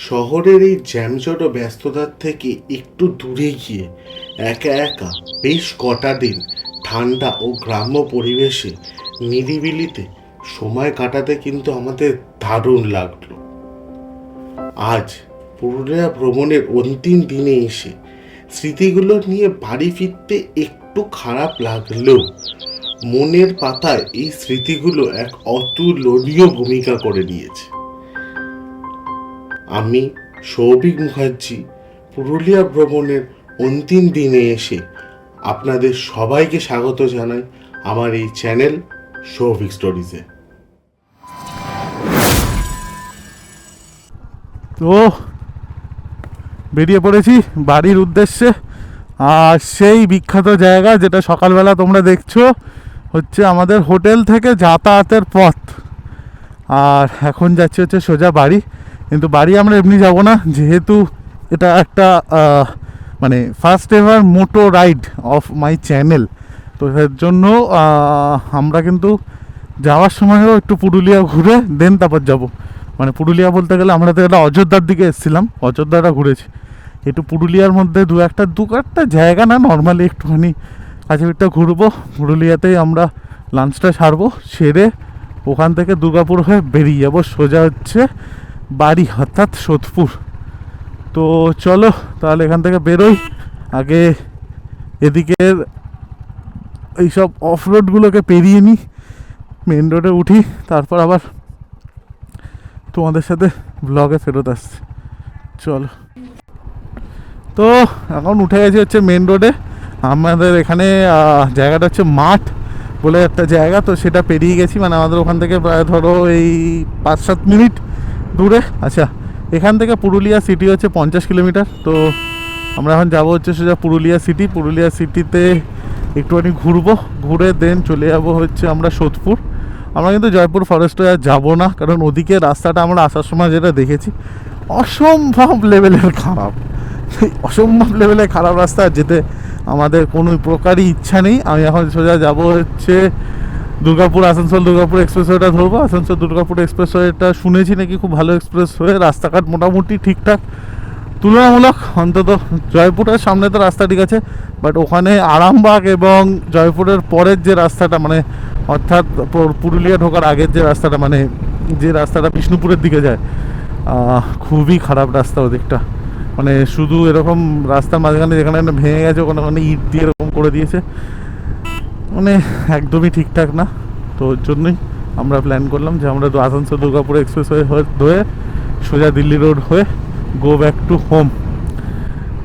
শহরের এই জ্যামজট ও ব্যস্ততার থেকে একটু দূরে গিয়ে একা একা বেশ কটা দিন ঠান্ডা ও গ্রাম্য পরিবেশে নিরিবিলিতে সময় কাটাতে কিন্তু আমাদের দারুণ লাগলো। আজ পুরুলিয়া ভ্রমণের অন্তিম দিনে এসে স্মৃতিগুলো নিয়ে বাড়ি ফিরতে একটু খারাপ লাগলেও মনের পাতায় এই স্মৃতিগুলো এক অতুলনীয় ভূমিকা করে নিয়েছে। আমি সৌভিক মুখার্জি পুরুলিয়া ভ্রমণের অন্তিম দিনে এসে আপনাদের সবাইকে স্বাগত জানাই আমার এই চ্যানেল সৌভিক স্টোরিজে। তো বেরিয়ে পড়েছি বাড়ির উদ্দেশ্যে। আর সেই বিখ্যাত জায়গা যেটা সকালবেলা তোমরা দেখছো হচ্ছে আমাদের হোটেল থেকে যাতায়াতের পথ। আর এখন যাচ্ছি হচ্ছে সোজা বাড়ি। কিন্তু বাড়ি আমরা এমনি যাব না, যেহেতু এটা একটা মানে first ever moto ride of my channel. তো এর জন্য আমরা কিন্তু যাওয়ার সময়ও একটু পুরুলিয়া ঘুরে দেন তারপর যাব। মানে পুরুলিয়া বলতে গেলে আমরা তো একটা অযোধ্যার দিকে এসেছিলাম, অযোধ্যাটা ঘুরেছি। একটু পুরুলিয়ার মধ্যে দু একটা জায়গা না, নর্মালি একটুখানি কাছে পিঠটা ঘুরবো। পুরুলিয়াতেই আমরা লাঞ্চটা সারবো, সেরে ওখান থেকে দুর্গাপুর হয়ে বেরিয়ে যাবো সোজা হচ্ছে বাড়ি, অর্থাৎ সোদপুর। তো চলো তাহলে এখান থেকে বেরোই। আগে এদিকের এইসব অফ রোডগুলোকে পেরিয়ে নিই, মেন রোডে উঠি, তারপর আবার তোমাদের সাথে ব্লগে ফেরত আসছি। চলো, তো এখন উঠে গেছি হচ্ছে মেন রোডে। আমাদের এখানে জায়গাটা হচ্ছে মাঠ বলে একটা জায়গা, তো সেটা পেরিয়ে গেছি। মানে আমাদের ওখান থেকে প্রায় ধরো এই 5-7 মিনিট দূরে। আচ্ছা, এখান থেকে পুরুলিয়া সিটি হচ্ছে 50 কিলোমিটার। তো আমরা এখন যাবো হচ্ছে সোজা পুরুলিয়া সিটি। পুরুলিয়া সিটিতে একটুখানি ঘুরবো, ঘুরে দেন চলে যাবো হচ্ছে আমরা সোদপুর। আমরা কিন্তু জয়পুর ফরেস্টে আর যাবো না, কারণ ওদিকে রাস্তাটা আমরা আসার সময় যেটা দেখেছি অসম্ভব লেভেলের খারাপ। অসম্ভব লেভেলের খারাপ রাস্তা, যেতে আমাদের কোনো প্রকারই ইচ্ছা নেই। আমি এখন সোজা যাব হচ্ছে দুর্গাপুর, আসানসোল দুর্গাপুর এক্সপ্রেসওয়েটা ধরবো। আসানসোল দুর্গাপুর এক্সপ্রেসওয়েটা শুনেছি নাকি খুব ভালো এক্সপ্রেসওয়ে, রাস্তাঘাট মোটামুটি ঠিকঠাক তুলনামূলক। অন্তত জয়পুরের সামনে তো রাস্তা ঠিক আছে, বাট ওখানে আরামবাগ এবং জয়পুরের পরের যে রাস্তাটা, মানে অর্থাৎ পুরুলিয়া ঢোকার আগের যে রাস্তাটা, মানে যে রাস্তাটা বিষ্ণুপুরের দিকে যায়, খুবই খারাপ রাস্তা ওদিকটা। মানে শুধু এরকম রাস্তার মাঝখানে যেখানে ভেঙে গেছে ওখানে ওখানে ইট দিয়ে এরকম করে দিয়েছে, মানে একদমই ঠিকঠাক না। তো ওর জন্যই আমরা প্ল্যান করলাম যে আমরা আসানসোল দুর্গাপুর এক্সপ্রেস হয়ে সোজা দিল্লি রোড হয়ে গো ব্যাক টু হোম।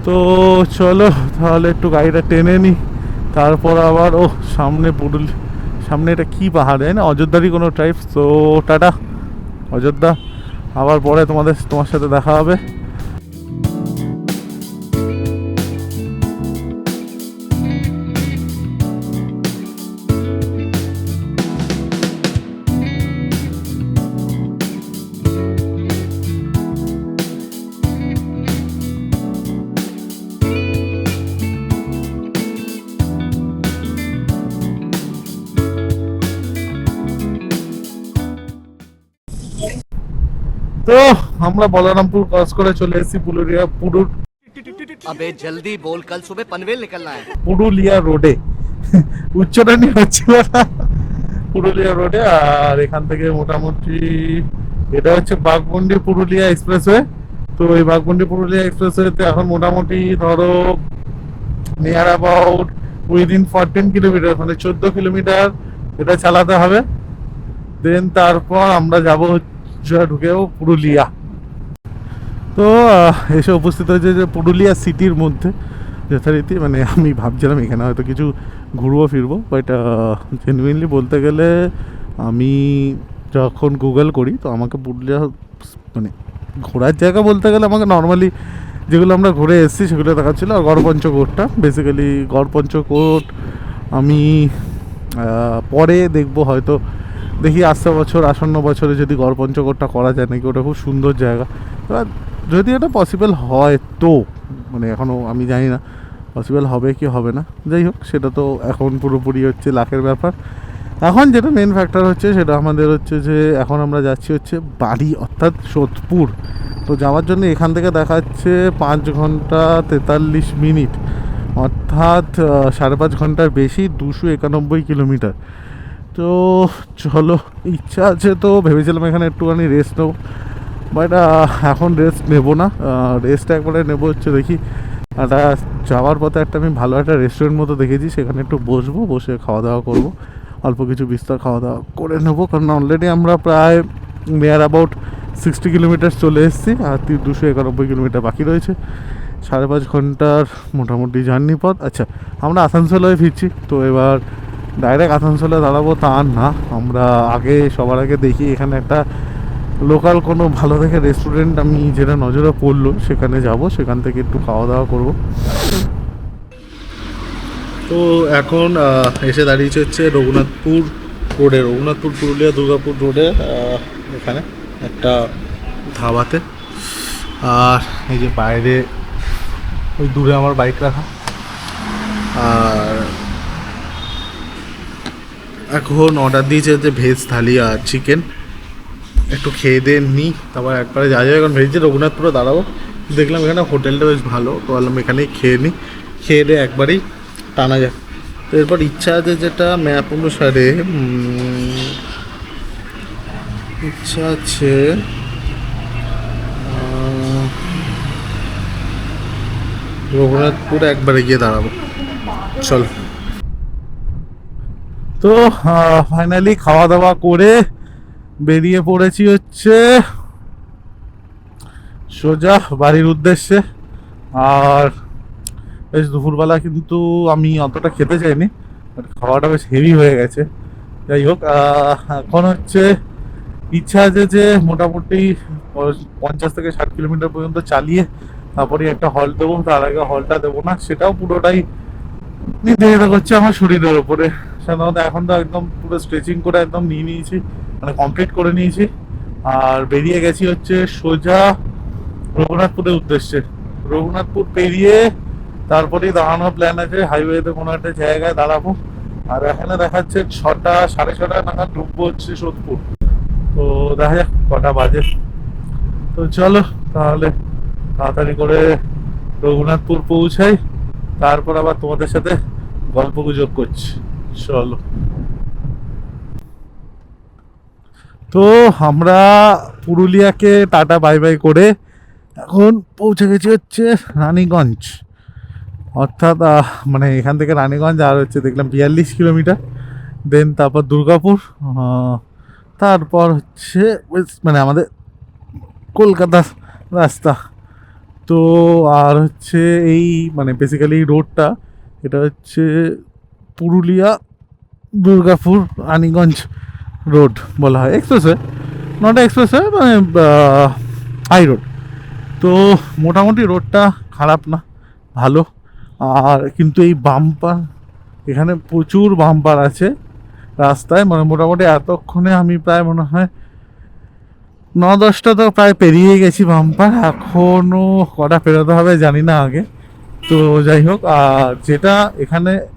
তো চলো তাহলে একটু গাড়িটা টেনে নিই, তারপর আবার সামনে সামনে এটা কী পাহাড় যায় না, অযোধ্যারই কোনো ট্রাইবস। তো টাটা অযোধ্যা, আবার পরে তোমার সাথে দেখা হবে। তো আমরা বলরামপুর ক্রস করে চলে এসেছি अबे जल्दी बोल, कल सुबह पनवेल निकलना है। পুরুলিয়া রোডে। উচ্চটা নিয়ে হচ্ছিল না, পুরুলিয়া রোডে। আর এখান থেকে মোটামুটি এটা হচ্ছে বাঘমুন্ডি পুরুলিয়া এক্সপ্রেসওয়ে। তো এই বাঘমুন্ডি পুরুলিয়া এক্সপ্রেসওয়েতে এখন মোটামুটি ধরো নিয়ার অ্যাবাউট উইদিন 14 কিলোমিটার, মানে 14 কিলোমিটার এটা চালাতে হবে। দেন তারপর আমরা যাবো ঢুকেও পুরুলিয়া। তো এসে উপস্থিত হয়েছে যে পুরুলিয়া সিটির মধ্যে যথারীতি। মানে আমি ভাবছিলাম এখানে হয়তো কিছু ঘুরবো ফিরবো, বাট জেনুইনলি বলতে গেলে আমি যখন গুগল করি তো আমাকে পুরুলিয়া মানে ঘোরার জায়গা বলতে গেলে আমাকে নর্মালি যেগুলো আমরা ঘুরে এসেছি সেগুলো দেখাচ্ছিলো। আর গড়পঞ্চকোটটা, বেসিক্যালি গড়পঞ্চকোট আমি পরে দেখবো, হয়তো দেখি আসন্ন বছরে যদি গড়পঞ্চকোটটা করা যায় নাকি। ওটা খুব সুন্দর জায়গা, এবার যদি এটা পসিবল হয় তো, মানে এখনও আমি জানি না পসিবল হবে কি হবে না। যাই হোক, সেটা তো এখন পুরোপুরি হচ্ছে লাখের ব্যাপার। এখন যেটা মেন ফ্যাক্টর হচ্ছে সেটা আমাদের হচ্ছে যে এখন আমরা যাচ্ছি হচ্ছে বাড়ি, অর্থাৎ সোদপুর। তো যাওয়ার জন্য এখান থেকে দেখাচ্ছে 5 ঘন্টা 43 মিনিট, অর্থাৎ 5.5 ঘন্টার বেশি, 291 কিলোমিটার। তো চলো, ইচ্ছা আছে তো ভেবেছিলাম এখানে একটুখানি রেস্ট নেবো, বাট এখন রেস্ট নেবো না। রেস্ট একবারে নেবো হচ্ছে দেখি একটা যাওয়ার পথে একটা আমি ভালো একটা রেস্টুরেন্ট মতো দেখেছি, সেখানে একটু বসবো, বসে খাওয়া দাওয়া করবো, অল্প কিছু বিস্তার খাওয়া দাওয়া করে নেবো। কারণ অলরেডি আমরা প্রায় নিয়ার অ্যাবাউট 60 কিলোমিটার চলে এসেছি, আর 291 কিলোমিটার বাকি রয়েছে। 5.5 ঘন্টার মোটামুটি জার্নি পথ। আচ্ছা, আমরা আসানসোল হয়ে ফিরছি, তো এবার ডাইরেক্ট আসানসোলে দাঁড়াবো তা আর না, আমরা আগে সবার আগে দেখি এখানে একটা লোকাল কোনো ভালো দেখে রেস্টুরেন্ট আমি যেটা নজরে পড়লো সেখানে যাব, সেখান থেকে একটু খাওয়া দাওয়া করব। তো এখন এসে দাঁড়িয়েছে হচ্ছে রঘুনাথপুর রোডে, রঘুনাথপুর পুরুলিয়া দুর্গাপুর রোডে এখানে একটা ধাবাতে। আর এই যে বাইরে ওই দূরে আমার বাইক রাখা। আর এখন অর্ডার দিয়েছে যে ভেজ থালি আর চিকেন, একটু খেয়ে দিয়ে নিই, তারপর একবারে যা যাবে। এখন ভেবেছি রঘুনাথপুরে দাঁড়াবো, দেখলাম এখানে হোটেলটা বেশ ভালো, তো বললাম এখানেই খেয়ে নিই, খেয়ে দিয়ে একবারেই টানা যায়। তো এরপর ইচ্ছা আছে যেটা ম্যাপ অনুসারে ইচ্ছা আছে রঘুনাথপুরে একবারে গিয়ে দাঁড়াবো। চল, তো ফাইনালি খাওয়া দাওয়া করে বেরিয়ে পড়েছি হচ্ছে সোজা বাড়ির উদ্দেশ্যে। আর বেশ দুপুরবেলা কিন্তু আমি অতটা খেতে চাইনি, বাট খাওয়াটা বেশ হেভি হয়ে গেছে। যাই হোক, এখন হচ্ছে ইচ্ছা আছে যে মোটামুটি 50 থেকে 60 কিলোমিটার পর্যন্ত চালিয়ে তারপরে একটা হল্ট দেবো। তার আগে হলটা দেবো না, সেটাও পুরোটাই নির্ধারিত করছে আমার শরীরের ওপরে। সাধারণত এখন তো একদম পুরো স্ট্রেচিং করে একদম নিয়ে নিয়েছি, মানে কমপ্লিট করে নিয়েছি। আর বেরিয়ে গেছি হচ্ছে সোজা রঘুনাথপুরের উদ্দেশ্যে। রঘুনাথপুর পেরিয়ে তারপরেই দাঁড়ানোর প্ল্যান আছে, হাইওয়েতে কোনো একটা জায়গায় দাঁড়াবো। আর এখানে দেখাচ্ছে 6টা 6:30 নাগাদ ঢুকবো হচ্ছে সোদপুর। তো দেখা যাক কটা বাজে। তো চলো তাহলে তাড়াতাড়ি করে রঘুনাথপুর পৌঁছাই, তারপর আবার তোমাদের সাথে গল্প গুজব করছি। চলো। তো আমরা পুরুলিয়াকে টাটা বাই বাই করে এখন পৌঁছে গেছি হচ্ছে রানীগঞ্জ, অর্থাৎ মানে এখান থেকে রানীগঞ্জ আর হচ্ছে দেখলাম 42 কিলোমিটার। দেন তারপর দুর্গাপুর, তারপর হচ্ছে মানে আমাদের কলকাতার রাস্তা। তো আর হচ্ছে এই মানে বেসিক্যালি রোডটা এটা হচ্ছে পুরুলিয়া দুর্গাপুর রানীগঞ্জ রোড বলা হয়, এক্সপ্রেসওয়ে, নট এক্সপ্রেসওয়ে, মানে হাই রোড। তো মোটামুটি রোডটা খারাপ না, ভালো। আর কিন্তু এই বাম্পার, এখানে প্রচুর বাম্পার আছে রাস্তায়, মানে মোটামুটি এতক্ষণে আমি প্রায় মনে হয় 9-10টা তো প্রায় পেরিয়ে গেছি বাম্পার, এখনও কটা পেরোতে হবে জানি না আগে। তো যাই হোক, আর যেটা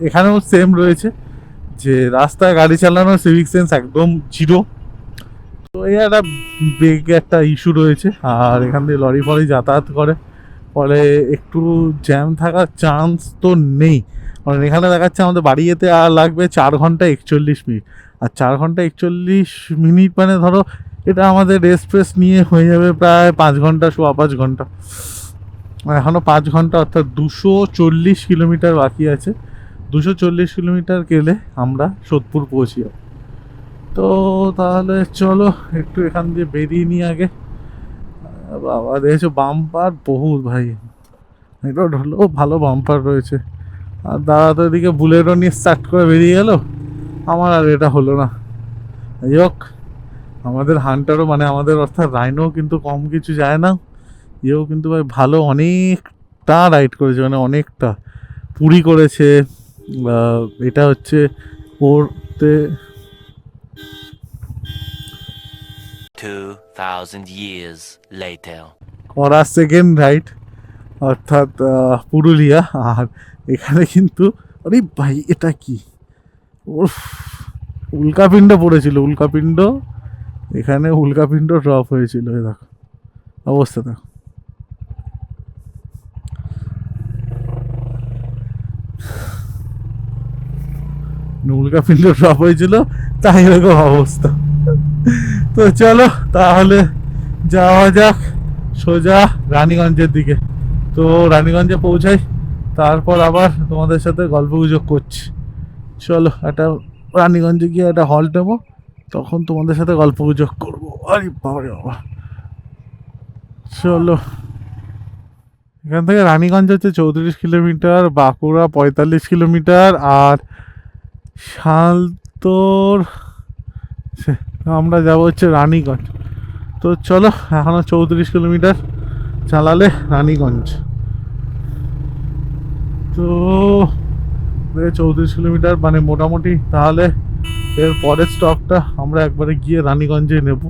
এখানেও সেম রয়েছে যে রাস্তায় গাড়ি চালানোর সিভিক সেন্স একদম জিরো। তো এই একটা বিগ একটা ইস্যু রয়েছে। আর এখান দিয়ে লরি ফরি যাতায়াত করে, ফলে একটু জ্যাম থাকার চান্স তো নেই। কারণ এখানে দেখাচ্ছে আমাদের বাড়ি যেতে আর লাগবে 4 ঘন্টা 41 মিনিট। আর 4 ঘন্টা 41 মিনিট মানে ধরো এটা আমাদের রেস্ট ফ্রেস্ট নিয়ে হয়ে যাবে প্রায় 5 ঘন্টা, 5.25 ঘন্টা। এখনও 5 ঘন্টা, অর্থাৎ 240 কিলোমিটার বাকি আছে। 240 কিলোমিটার গেলে আমরা সোদপুর পৌঁছি যাব। তো তাহলে চলো একটু এখান দিয়ে বেরিয়ে নিই আগে। বাবা দেখেছো বাম্পার বহুত ভাই, এটা হলেও ভালো বাম্পার রয়েছে। আর দাদা তো এদিকে বুলেরো নিয়ে স্টার্ট করে বেরিয়ে গেল, আমার আর এটা হলো না। যাই হোক, আমাদের হান্টারও মানে আমাদের অর্থাৎ রাইনও কিন্তু কম কিছু যায় না, এও কিন্তু ভাই ভালো অনেকটা রাইড করেছে, মানে অনেকটা পুরি করেছে। এটা হচ্ছে ওরতে 2000 years later. করা সেকেন্ড রাইড, অর্থাৎ পুরুলিয়া। আর এখানে কিন্তু আরে ভাই এটা কি, ওর উল্কাপিণ্ড পড়েছিল, উল্কাপিণ্ড, এখানে উল্কাপিণ্ড ড্রপ হয়েছিল। দেখো অবস্থা দেখো। নৌকা ফিল্ড ড্রপ হয়েছিল, তাই এরকম অবস্থা। তো চলো তাহলে যাওয়া যাক সোজা রানীগঞ্জের দিকে। তো রানীগঞ্জে পৌঁছাই, তারপর আবার তোমাদের সাথে গল্প গুজব করছি। চলো একটা রানীগঞ্জে গিয়ে একটা হল্ট নেবো, তখন তোমাদের সাথে গল্প গুজব করবো। আরে বাবা রে বাবা। চলো, এখান থেকে রানীগঞ্জ হচ্ছে 34 কিলোমিটার, বাঁকুড়া 45 কিলোমিটার, আর শালতোর আমরা যাবো হচ্ছে রানীগঞ্জ। তো চলো, এখনো 34 কিলোমিটার চালালে রানীগঞ্জ। তো 34 কিলোমিটার মানে মোটামুটি, তাহলে এর পরের স্টপটা আমরা একবারে গিয়ে রানীগঞ্জে নেব।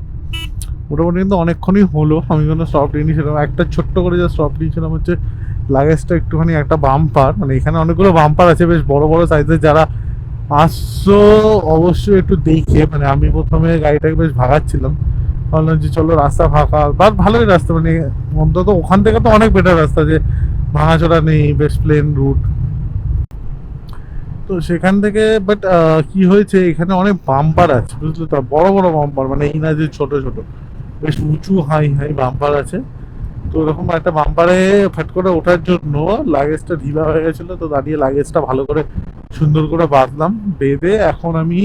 মোটামুটি কিন্তু অনেকক্ষণই হলো, আমি কোনো স্টপ নিইনি সেরকম। একটা ছোট্ট করে যা স্টপ নিয়েছিলাম হচ্ছে লাগেজটা একটুখানি, একটা বাম্পার, মানে এখানে অনেকগুলো বাম্পার আছে বেশ বড় বড় সাইজের। যারা আসছো অবশ্যই একটু দেখে, মানে আমি প্রথমে গাড়িটাকে বেশ ভাগাচ্ছিলাম, ভাবলাম যে চলো রাস্তা ফাঁকা, বাট ভালোই রাস্তা, মানে অন্তত ওখান থেকে তো অনেক বেটার রাস্তা, যে ভাঙাচোরা নেই, বেশ প্লেন রুট। তো সেখান থেকে বাট কি হয়েছে, এখানে অনেক বাম্পার আছে বুঝলো তো, বড় বড় বাম্পার, মানে এই না যে ছোট ছোট, বেশ উঁচু হাই হাই বাম্পার আছে। তো ওরকম একটা বাম্পারে ফ্যাট করে ওঠার জন্য লাগেজটা ঢিলা হয়ে গেছিলো, তো দাঁড়িয়ে লাগেজটা ভালো করে সুন্দর করে বাঁধলাম, বেঁধে এখন আমি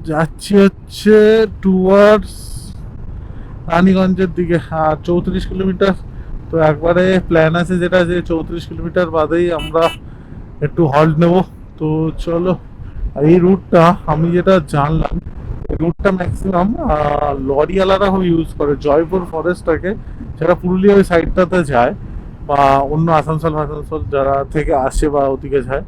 যাচ্ছি হচ্ছে টুয়ার্ডস রানীগঞ্জের দিকে। আর 34 কিলোমিটার, তো একবারে প্ল্যান আছে যেটা, যে 34 কিলোমিটার বাদেই আমরা একটু হল্ট নেব। তো চলো, আর এই রুটটা আমি যেটা জানলাম, এই রুটটা ম্যাক্সিমাম লরিওয়ালারা ইউজ করে, জয়পুর ফরেস্টটাকে, যারা পুরুলিয়া ওই সাইডটাতে যায় বা অন্য আসানসোল ফাসানসোল যারা থেকে আসে বা ওদিকে যায়,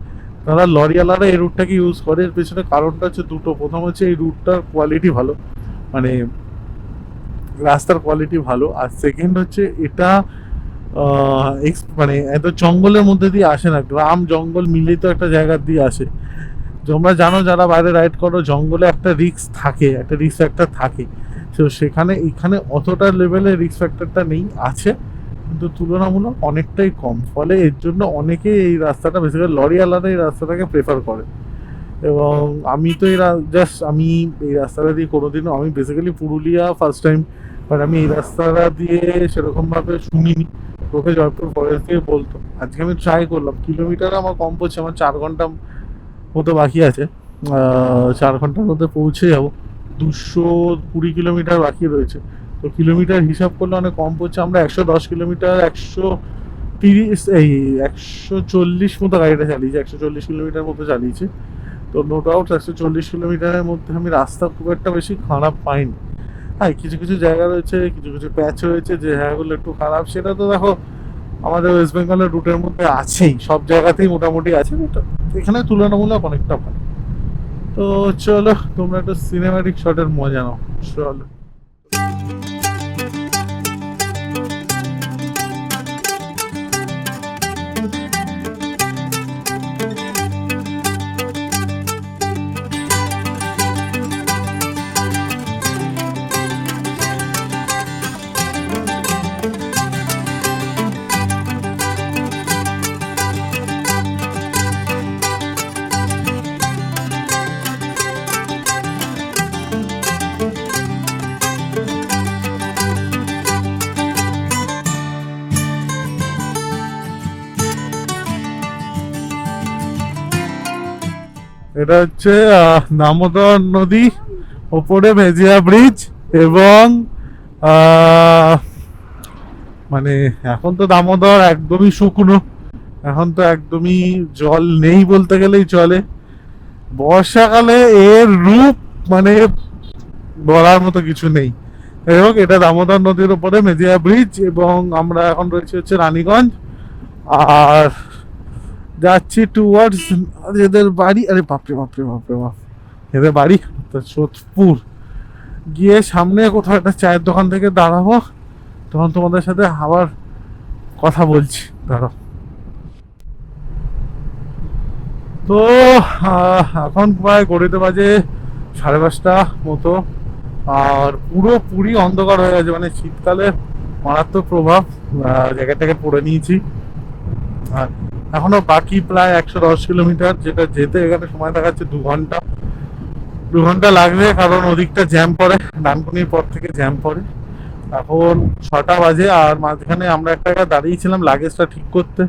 তারা লরিওয়ালারা এই রুটটাকে ইউজ করে। এর পেছনে কারণটা হচ্ছে দুটো। প্রথম হচ্ছে এই রুটটার কোয়ালিটি ভালো, মানে রাস্তার কোয়ালিটি ভালো, আর সেকেন্ড হচ্ছে এটা মানে এত জঙ্গলের মধ্যে দিয়ে আসে না, গ্রাম জঙ্গল মিলিত একটা জায়গা দিয়ে আসে। তোমরা জানো যারা বাইরে রাইড করো, জঙ্গলে একটা রিস্ক থাকে, একটা রিস্ক ফ্যাক্টর থাকে। তো সেখানে এখানে অতটা লেভেলের রিস্ক ফ্যাক্টরটা নেই, আছে কিন্তু তুলনামূলক অনেকটাই কম। ফলে এর জন্য অনেকেই এই রাস্তাটা, বেসিক্যালি লরিওয়ালারা এই রাস্তাটাকে প্রেফার করে। এবং আমি তো আমি এই রাস্তাটা দিয়ে কোনোদিনও, আমি basically Purulia first time, but আমি এই রাস্তাটা দিয়ে সেরকমভাবে শুনিনি, ওকে জয়পুর ফরেস্ট দিয়ে বলতো। আজকে আমি ট্রাই করলাম, কিলোমিটার আমার কম পড়ছে, আমার 4 ঘন্টা মতো বাকি আছে, 4 ঘন্টার মধ্যে পৌঁছে যাবো। 220 কিলোমিটার বাকি রয়েছে, তো কিলোমিটার হিসাব করলে অনেক কম পড়ছে। আমরা 110 কিলোমিটার, 140 মতো গাড়িটা চালিয়েছি, 140 কিলোমিটার মতো চালিয়েছি। তো নো ডাউট 140 কিলোমিটারের মধ্যে আমি রাস্তা খুব একটা বেশি খারাপ পাইনি। হ্যাঁ, কিছু কিছু জায়গা রয়েছে, কিছু কিছু প্যাচ রয়েছে যে জায়গাগুলো একটু খারাপ, সেটা তো দেখো আমাদের ওয়েস্ট বেঙ্গলের রুটের মধ্যে আছেই, সব জায়গাতেই মোটামুটি আছে, এখানে তুলনামূলক অনেকটা ভালো। তো চলো, তোমরা একটু সিনেম্যাটিক শটের মজা নাও। চলো, এটা হচ্ছে দামোদর নদী, ওপরে মেজিয়া ব্রিজ, এবং মানে এখন তো দামোদর একদমই শুকনো, এখন তো একদমই জল নেই বলতে গেলেই চলে। বর্ষাকালে এর রূপ মানে বলার মতো কিছু নেই। এবং এটা দামোদর নদীর উপরে মেজিয়া ব্রিজ, এবং আমরা এখন রয়েছে হচ্ছে রানীগঞ্জ, আর যাচ্ছি টুয়ার্ডস এদের বাড়ি। আরে বাপরে বাপরে বাপরে বাপ, এদের বাড়ি সোদপুর। গিয়ে সামনে কোথাও একটা চায়ের দোকান থেকে দাঁড়াবো, তখন তোমাদের সাথে আবার কথা বলছি, দাঁড়াও। তো এখন প্রায় ঘড়িতে বাজে 5:30 মতো, আর পুরোপুরি অন্ধকার হয়ে গেছে, মানে শীতকালে মারাত্মক প্রভাব। জ্যাকেট ট্যাকেট পরে নিয়েছি। আর এখনো বাকি প্রায় 110 কিলোমিটার, যেটা যেতে এখানে সময় দেখাচ্ছে 2 ঘন্টা লাগবে, কারণ ওদিকটা জ্যাম পড়ে, ডানকুনির পর থেকে জ্যাম পড়ে। এখন 6টা বাজে, আর মাঝখানে আমরা একটা জায়গায় দাঁড়িয়েছিলাম লাগেজটা ঠিক করতে।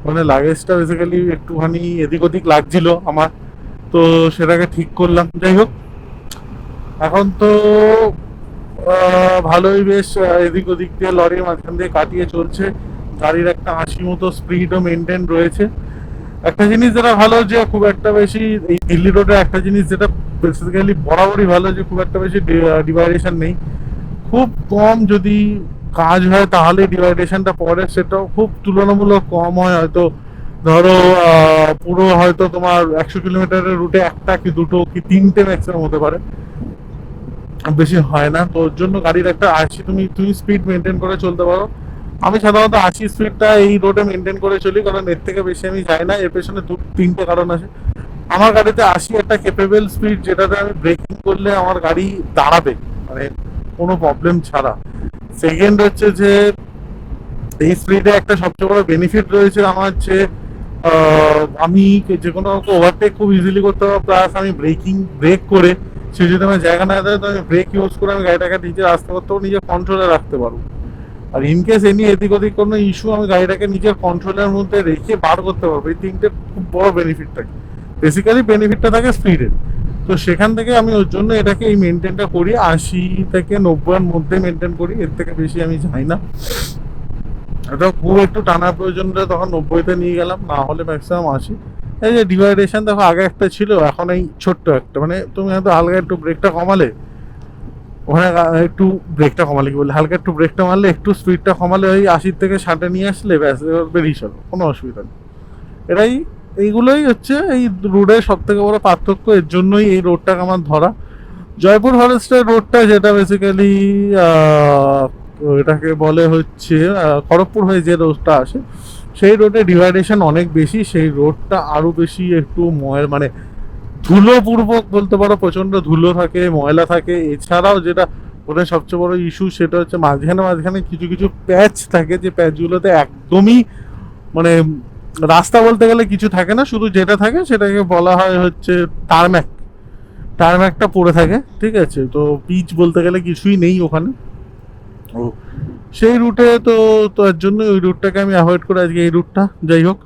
মানে লাগেজটা বেসিক্যালি একটুখানি এদিক ওদিক লাগছিল আমার, তো সেটাকে ঠিক করলাম। যাই হোক, এখন তো ভালোই বেশ এদিক ওদিক দিয়ে লরির মাঝখান দিয়ে কাটিয়ে চলছে। গাড়ির একটা 80 মতো স্পিডও মেনটেন রয়েছে। একটা জিনিস যেটা ভালো, যে খুব একটা বেশি এই দিল্লি রোডে একটা জিনিস যেটা বেসিক্যালি বরাবরই ভালো, যে খুব একটা বেশি ডিভাইডেশন নেই। খুব কম যদি কাজ হয় তাহলে ডিভাইডেশনটা পড়ে, সেটাও খুব তুলনামূলক কম হয়। হয়তো ধরো পুরো হয়তো তোমার 100 কিলোমিটারের রুটে একটা কি দুটো কি তিনটে ম্যাক্সিমাম হতে পারে, বেশি হয় না। তো ওর জন্য গাড়ির একটা 80 তুমি স্পিড মেনটেন করে চলতে পারো। আমি সাধারণত 80 স্পিডটা এই রোডে মেনটেন করে চলি, কারণ এর থেকে বেশি আমি যাই না। এর পেছনে 2-3টে কারণ আছে। আমার গাড়িতে 80 একটা ক্যাপেবল স্পিড, যেটাতে আমি ব্রেকিং করলে আমার গাড়ি দাঁড়াবে, মানে কোনো প্রবলেম ছাড়া। সেকেন্ড হচ্ছে যে এই স্পিডে একটা সবচেয়ে বড় বেনিফিট রয়েছে আমার, যে আমি যে কোনো ওভারটেক খুব ইজিলি করতে পারবো। প্লাস আমি ব্রেক করে সে যদি আমার জায়গা না দেয়, তো আমি ব্রেক ইউজ করে আমি গাড়িটাকে নিজে রাস্তা করতে পারবো, নিজে কন্ট্রোলে রাখতে পারবো। আর ইনকেস এনি এদিক ওদিক কোনো ইস্যু, আমি গাড়িটাকে নিজের কন্ট্রোলের মধ্যে রেখে বার করতে পারবো। এই তিনটে খুব বড় বেনিফিট থাকে। বেসিক্যালি বেনিফিটটা থাকে স্পিডের। তো সেখান থেকে আমি ওর জন্য এটাকে এই মেনটেনটা করি, 80 থেকে 90-এর মধ্যে মেনটেন করি, এর থেকে বেশি আমি যাই না। এটা খুব একটু টানার প্রয়োজন হলে তখন 90-তে নিয়ে গেলাম, না হলে ম্যাক্সিমাম 80। এই যে ডিভাইডেশন দেখো, আগে একটা ছিল, এখন এই ছোট্ট একটা, মানে তুমি হয়তো হালকা একটু ব্রেকটা কমালে, ওখানে একটু ব্রেকটা কমালে কি বলে, হালকা একটু ব্রেকটা মারলে, একটু স্পিডটা কমালে, ওই 80 থেকে 60-এ নিয়ে আসলে ব্যাস এবার বেরিয়ে চলো, কোনো অসুবিধা নেই। এইগুলোই হচ্ছে এই রোডের সব থেকে বড় পার্থক্য। এর জন্যই এই রোডটাকে আমার ধরা। জয়পুর ফরেস্টের রোডটা, যেটা বেসিক্যালি এটাকে বলে হচ্ছে খড়গপুর হয়ে যে রোডটা আসে, সেই রোডে ডিভাইডেশন অনেক বেশি। সেই রোডটা আরো বেশি একটু মানে ধুলোপূর্বক বলতে পারো, প্রচন্ড ধুলো থাকে, ময়লা থাকে। এছাড়াও যেটা ওদের সবচেয়ে বড় ইস্যু, সেটা হচ্ছে মাঝখানে মাঝখানে কিছু কিছু প্যাচ থাকে, যে প্যাচগুলোতে একদমই মানে রাস্তা বলতে গেলে কিছু থাকে না, শুধু যেটা থাকে সেটাকে বলা হয় হচ্ছে টার্ম্যাকটা পড়ে থাকে, ঠিক আছে। তো পিচ বলতে গেলে কিছুই নেই ওখানে। ও সেই রুটে তো এর জন্য ওই রুটটাকে আমি অ্যাভয়েড করে আজকে এই রুটটা। যাই হোক,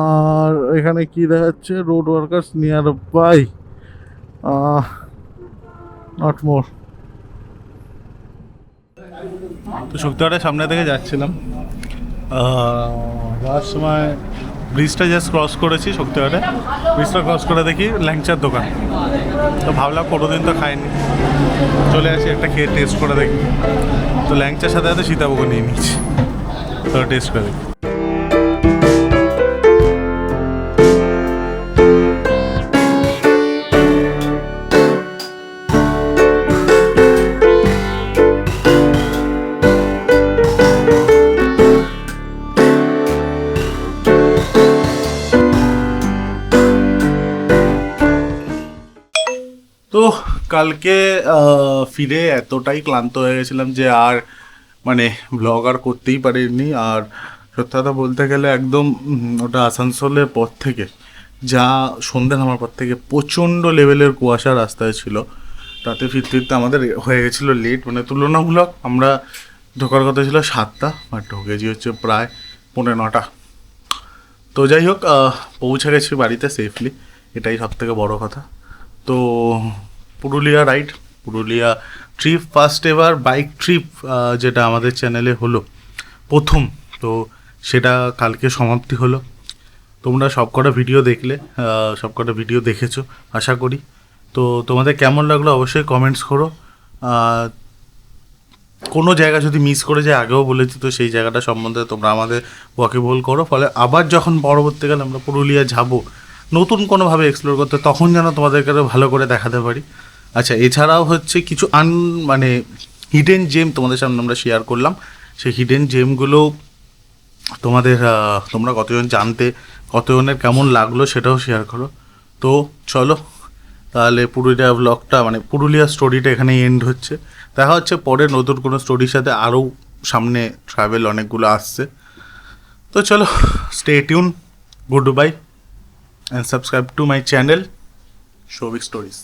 আর এখানে কি দেখাচ্ছে, road workers near by, not more. তো শক্তিগড়ের সামনে থেকে যাচ্ছিলাম, যাওয়ার সময় ব্রিজটা জাস্ট ক্রস করেছি। শক্তিগড়ে ব্রিজটা ক্রস করে দেখি ল্যাংচার দোকান, তো ভাবলাম কোনোদিন তো খাইনি, চলে আসি একটা খেয়ে টেস্ট করে দেখি। তো ল্যাংচার সাথে সাথে সীতাভোগও নিয়ে নিচ্ছি, তো টেস্ট করে দেখি। তো কালকে ফিরে এতটাই ক্লান্ত হয়ে গেছিলাম যে আর মানে ব্লগ আর করতেই পারিনি। আর সত্যি কথা বলতে গেলে একদম ওটা আসানসোলের পর থেকে, যা সন্ধ্যে নামার পর থেকে প্রচণ্ড লেভেলের কুয়াশা রাস্তায় ছিল, তাতে ফিরতে ফিরতে আমাদের হয়ে গেছিলো লেট। মানে তুলনামূলক আমরা ঢোকার কথা ছিল 7টা, আর ঢুকেছি হচ্ছে প্রায় 9:45। তো যাই হোক, পৌঁছে গেছি বাড়িতে সেফলি, এটাই সব থেকে বড়ো কথা। তো Purulia ride, Purulia trip, first ever bike trip যেটা আমাদের চ্যানেলে হলো প্রথম, তো সেটা কালকে সমাপ্তি হলো। তোমরা সবকটা ভিডিও দেখলে, সবকটা ভিডিও দেখেছো আশা করি। তো তোমাদের কেমন লাগলো অবশ্যই কমেন্টস করো। কোনো জায়গা যদি মিস করে যায়, আগেও বলেছি, তো সেই জায়গাটা সম্বন্ধে তোমরা আমাদের ওয়াকিবল করো, ফলে আবার যখন পরবর্তীকালে আমরা পুরুলিয়া যাব নতুন কোনোভাবে এক্সপ্লোর করতে, তখন যেন তোমাদেরকে ভালো করে দেখাতে পারি। আচ্ছা, এছাড়াও হচ্ছে কিছু মানে হিডেন জেম তোমাদের সামনে আমরা শেয়ার করলাম। সেই হিডেন জেমগুলো তোমরা কতজন জানতে, কতজনের কেমন লাগলো সেটাও শেয়ার করো। তো চলো তাহলে পুরুলিয়া ব্লগটা, মানে পুরুলিয়া স্টোরিটা এখানেই এন্ড হচ্ছে। দেখা হচ্ছে পরে নতুন কোনো স্টোরির সাথে, আরও সামনে ট্রাভেল অনেকগুলো আসছে। তো চলো, stay tuned, good bye and subscribe to my channel Souvik stories.